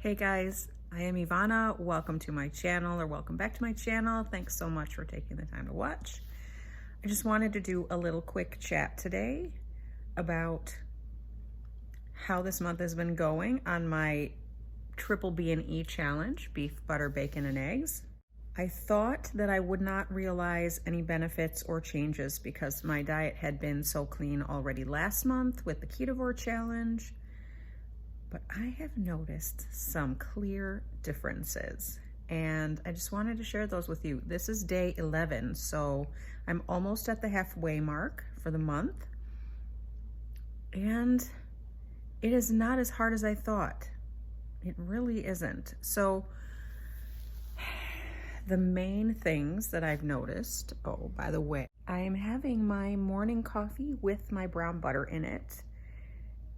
Hey guys, I am Ivana. Welcome to my channel, or welcome back to my channel. Thanks so much for taking the time to watch. I just wanted to do a little quick chat today about how this month has been going on my BBB&E challenge, beef, butter, bacon, and eggs. I thought that I would not realize any benefits or changes because my diet had been so clean already last month with the ketovore challenge. But I have noticed some clear differences, and I just wanted to share those with you. This is day 11, so I'm almost at the halfway mark for the month, and it is not as hard as I thought. It really isn't. So the main things that I've noticed, oh, by the way, I am having my morning coffee with my brown butter in it.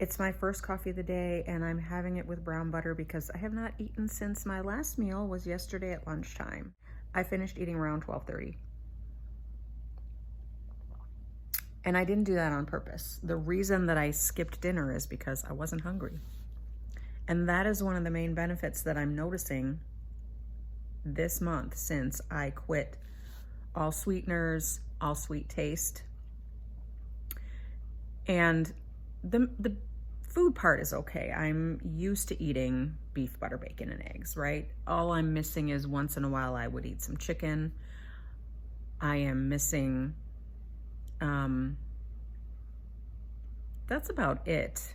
It's my first coffee of the day, and I'm having it with brown butter because I have not eaten since my last meal was yesterday at lunchtime. I finished eating around 12:30. And I didn't do that on purpose. The reason that I skipped dinner is because I wasn't hungry. And that is one of the main benefits that I'm noticing this month since I quit all sweeteners, all sweet taste. And the food part is okay. I'm used to eating beef, butter, bacon, and eggs, right? All I'm missing is once in a while I would eat some chicken. I am missing, that's about it.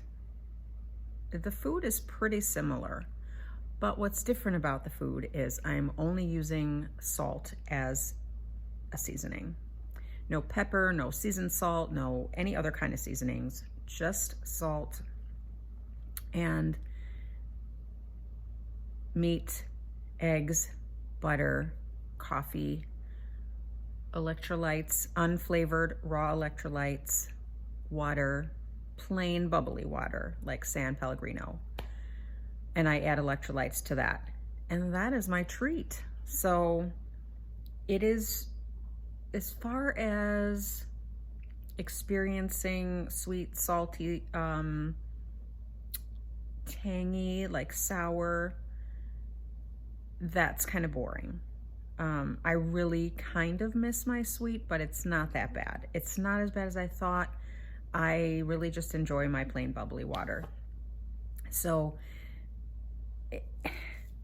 The food is pretty similar, but what's different about the food is I'm only using salt as a seasoning. No pepper, no seasoned salt, no any other kind of seasonings, just salt and meat, eggs, butter, coffee, electrolytes, unflavored raw electrolytes, water, plain bubbly water like San Pellegrino. And I add electrolytes to that. And that is my treat. So it is, as far as experiencing sweet, salty, tangy, like sour, that's kind of boring. I really kind of miss my sweet, but it's not that bad. It's not as bad as I thought. I really just enjoy my plain bubbly water. So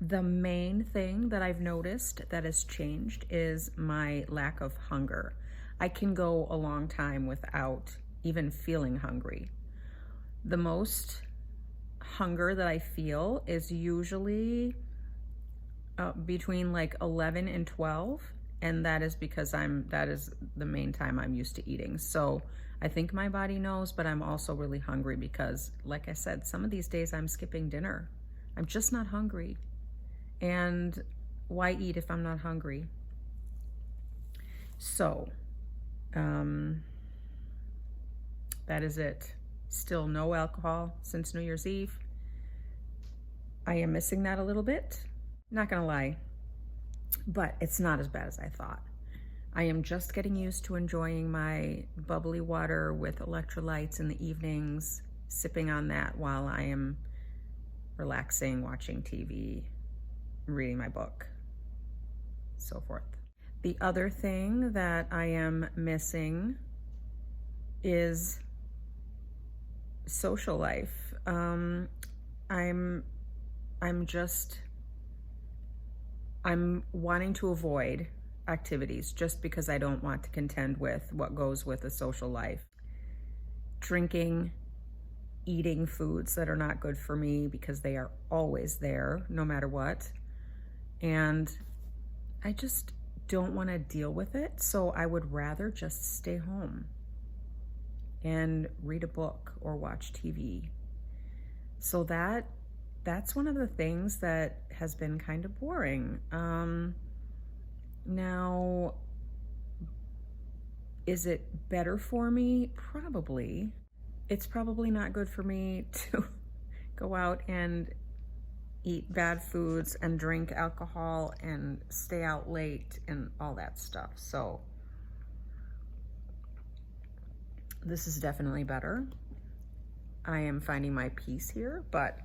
the main thing that I've noticed that has changed is my lack of hunger. I can go a long time without even feeling hungry. The most hunger that I feel is usually between like 11 and 12, and that is because that is the main time I'm used to eating. So I think my body knows, but I'm also really hungry because, like I said, some of these days I'm skipping dinner. I'm just not hungry. And why eat if I'm not hungry? So that is it. Still no alcohol since New Year's Eve. I am missing that a little bit, not gonna lie, but it's not as bad as I thought. I am just getting used to enjoying my bubbly water with electrolytes in the evenings, sipping on that while I am relaxing, watching TV, reading my book, so forth. The other thing that I am missing is social life. I'm wanting to avoid activities just because I don't want to contend with what goes with a social life. Drinking, eating foods that are not good for me because they are always there, no matter what. And I just don't want to deal with it, so I would rather just stay home and read a book or watch TV. So that's one of the things that has been kind of boring. Now, is it better for me? Probably. It's probably not good for me to go out and eat bad foods and drink alcohol and stay out late and all that stuff. So this is definitely better. I am finding my peace here, but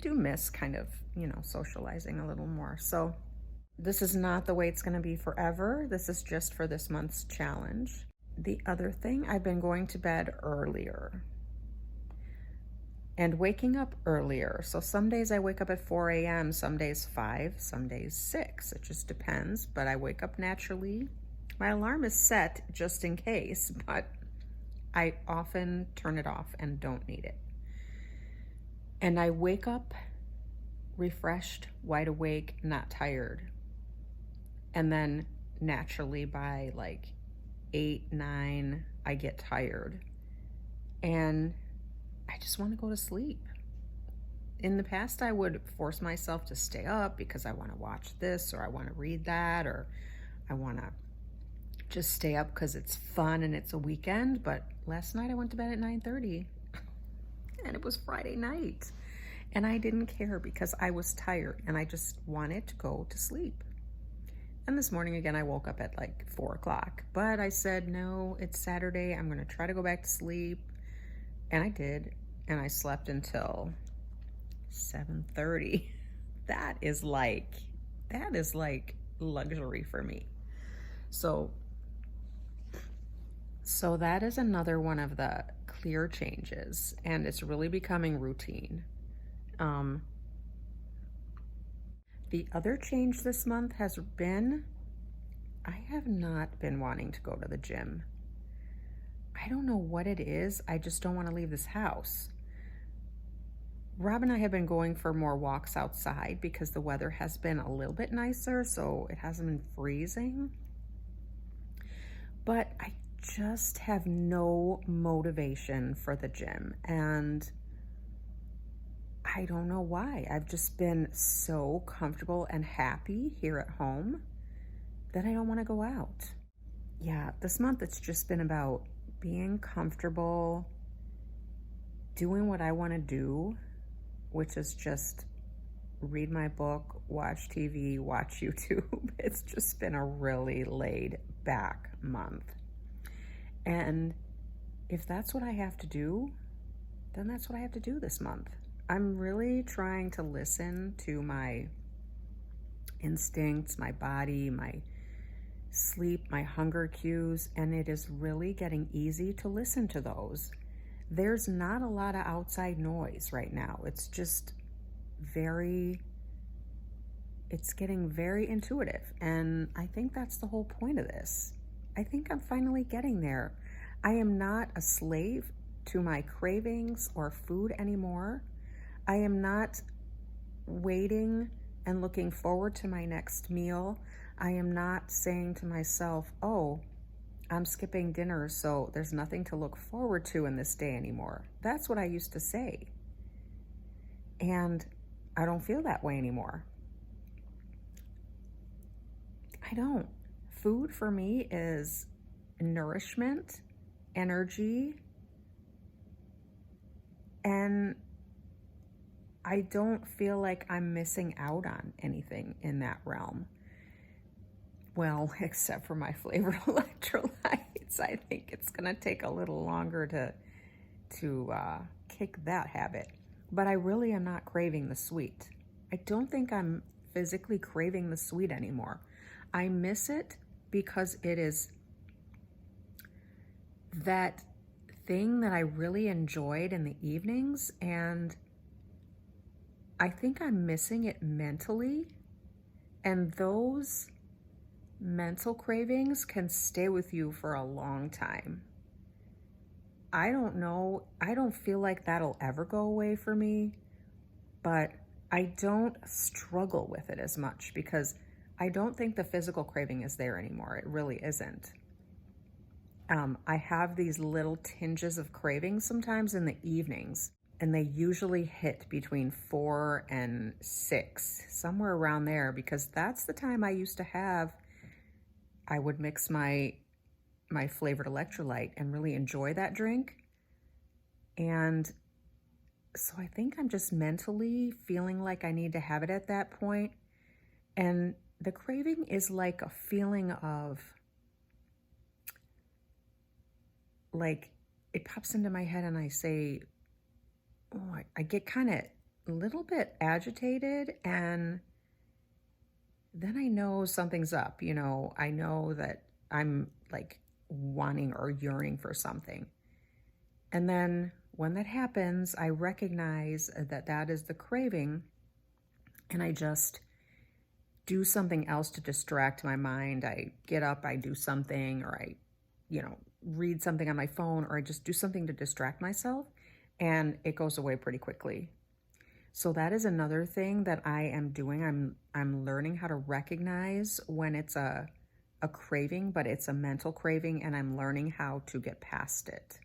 do miss kind of, socializing a little more. So this is not the way it's going to be forever. This is just for this month's challenge. The other thing, I've been going to bed earlier and waking up earlier. So some days I wake up at 4 a.m., some days 5, some days 6. It just depends, but I wake up naturally. My alarm is set just in case, but I often turn it off and don't need it. And I wake up refreshed, wide awake, not tired. And then naturally by like 8, 9, I get tired. And I just want to go to sleep. In the past, I would force myself to stay up because I want to watch this, or I want to read that, or I want to just stay up because it's fun and it's a weekend. But last night I went to bed at 9:30 and it was Friday night. And I didn't care because I was tired and I just wanted to go to sleep. And this morning again, I woke up at like 4 o'clock, but I said, no, it's Saturday. I'm going to try to go back to sleep. And I did. And I slept until 7:30. That is like luxury for me. So that is another one of the clear changes, and it's really becoming routine. The other change this month has been, I have not been wanting to go to the gym. I don't know what it is. I just don't want to leave this house. Rob and I have been going for more walks outside because the weather has been a little bit nicer, so it hasn't been freezing. But I just have no motivation for the gym, and I don't know why. I've just been so comfortable and happy here at home that I don't want to go out. Yeah, this month it's just been about being comfortable, doing what I want to do, which is just read my book, watch TV, watch YouTube. It's just been a really laid back month. And if that's what I have to do, then that's what I have to do this month. I'm really trying to listen to my instincts, my body, my sleep, my hunger cues, and it is really getting easy to listen to those. There's not a lot of outside noise right now. It's just it's getting very intuitive. And I think that's the whole point of this. I think I'm finally getting there. I am not a slave to my cravings or food anymore. I am not waiting and looking forward to my next meal. I am not saying to myself, oh, I'm skipping dinner, so there's nothing to look forward to in this day anymore. That's what I used to say. And I don't feel that way anymore. I don't. Food for me is nourishment, energy, and I don't feel like I'm missing out on anything in that realm. Well, except for my flavored electrolytes. I think it's going to take a little longer to kick that habit. But I really am not craving the sweet. I don't think I'm physically craving the sweet anymore. I miss it because it is that thing that I really enjoyed in the evenings, and I think I'm missing it mentally, and those mental cravings can stay with you for a long time. I don't know. I don't feel like that'll ever go away for me, but I don't struggle with it as much because I don't think the physical craving is there anymore. It really isn't. I have these little tinges of craving sometimes in the evenings, and they usually hit between 4 and 6, somewhere around there, because that's the time I used to have. I would mix my flavored electrolyte and really enjoy that drink. And so I think I'm just mentally feeling like I need to have it at that point. And the craving is like a feeling of, like, it pops into my head and I say, oh, I get kind of a little bit agitated, and then I know something's up. You know, I know that I'm like wanting or yearning for something. And then when that happens, I recognize that that is the craving, and I just do something else to distract my mind. I get up, I do something, or I, read something on my phone, or I just do something to distract myself, and it goes away pretty quickly. So that is another thing that I am doing. I'm learning how to recognize when it's a craving, but it's a mental craving, and I'm learning how to get past it.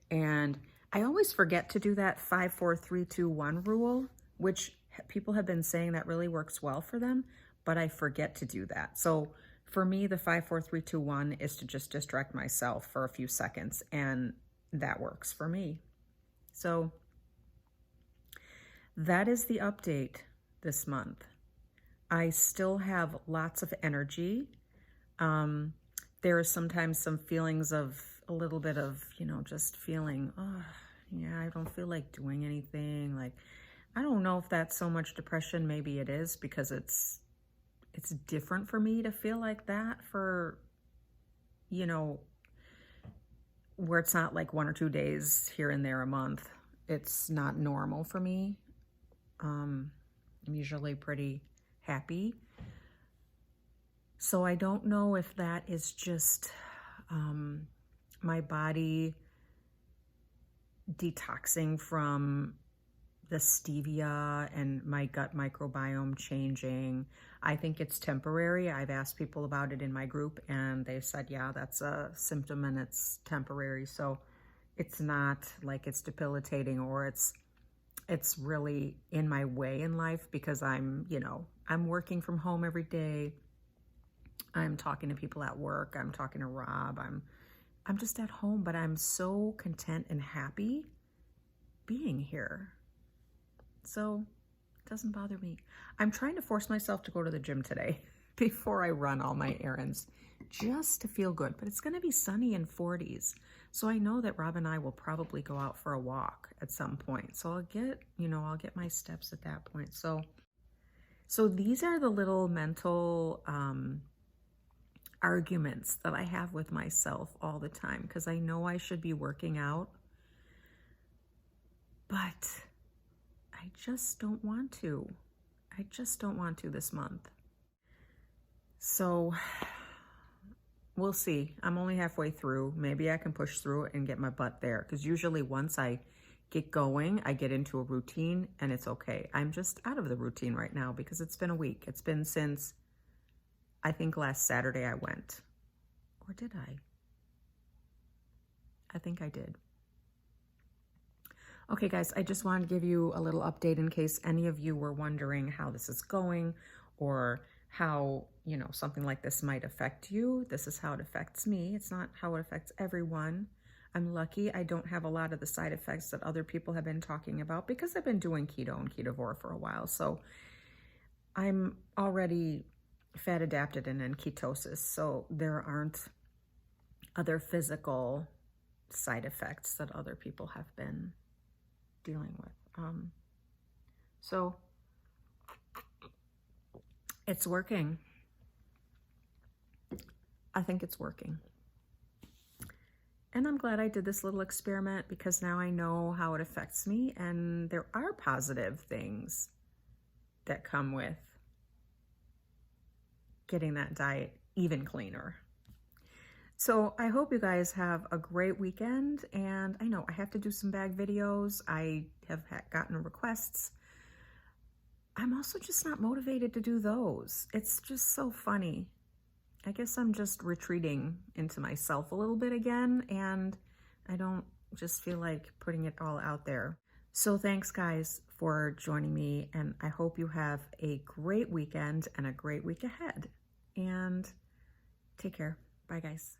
And I always forget to do that 5, 4, 3, 2, 1 rule, which people have been saying that really works well for them, but I forget to do that. So for me, the 5, 4, 3, 2, 1 is to just distract myself for a few seconds, and that works for me. So that is the update this month. I still have lots of energy. There are sometimes some feelings of a little bit of, just feeling, oh, yeah, I don't feel like doing anything. Like, I don't know if that's so much depression. Maybe it is, because it's different for me to feel like that for, where it's not like 1 or 2 days here and there a month. It's not normal for me. I'm usually pretty happy. So I don't know if that is just my body detoxing from the stevia and my gut microbiome changing. I think it's temporary. I've asked people about it in my group, and they said, yeah, that's a symptom and it's temporary. So it's not like it's debilitating, or it's really in my way in life, because I'm working from home every day. I'm talking to people at work. I'm talking to Rob. I'm just at home, but I'm so content and happy being here. So it doesn't bother me. I'm trying to force myself to go to the gym today before I run all my errands, just to feel good. But it's going to be sunny and 40s. So I know that Rob and I will probably go out for a walk at some point. So I'll get my steps at that point. So these are the little mental arguments that I have with myself all the time, because I know I should be working out, but I just don't want to. I just don't want to this month. So we'll see. I'm only halfway through. Maybe I can push through it and get my butt there, because usually once I get going, I get into a routine and it's okay. I'm just out of the routine right now because it's been a week. It's been since, I think, last Saturday I went. Or did I? I think I did. Okay, guys, I just wanted to give you a little update in case any of you were wondering how this is going, or how, something like this might affect you. This is how it affects me. It's not how it affects everyone. I'm lucky I don't have a lot of the side effects that other people have been talking about, because I've been doing keto and ketovore for a while. So I'm already fat adapted and in ketosis. So there aren't other physical side effects that other people have been dealing with. So it's working. I think it's working. And I'm glad I did this little experiment, because now I know how it affects me, and there are positive things that come with getting that diet even cleaner. So I hope you guys have a great weekend, and I know I have to do some bag videos. I have gotten requests. I'm also just not motivated to do those. It's just so funny. I guess I'm just retreating into myself a little bit again, and I don't just feel like putting it all out there. So thanks, guys, for joining me, and I hope you have a great weekend and a great week ahead. And take care. Bye, guys.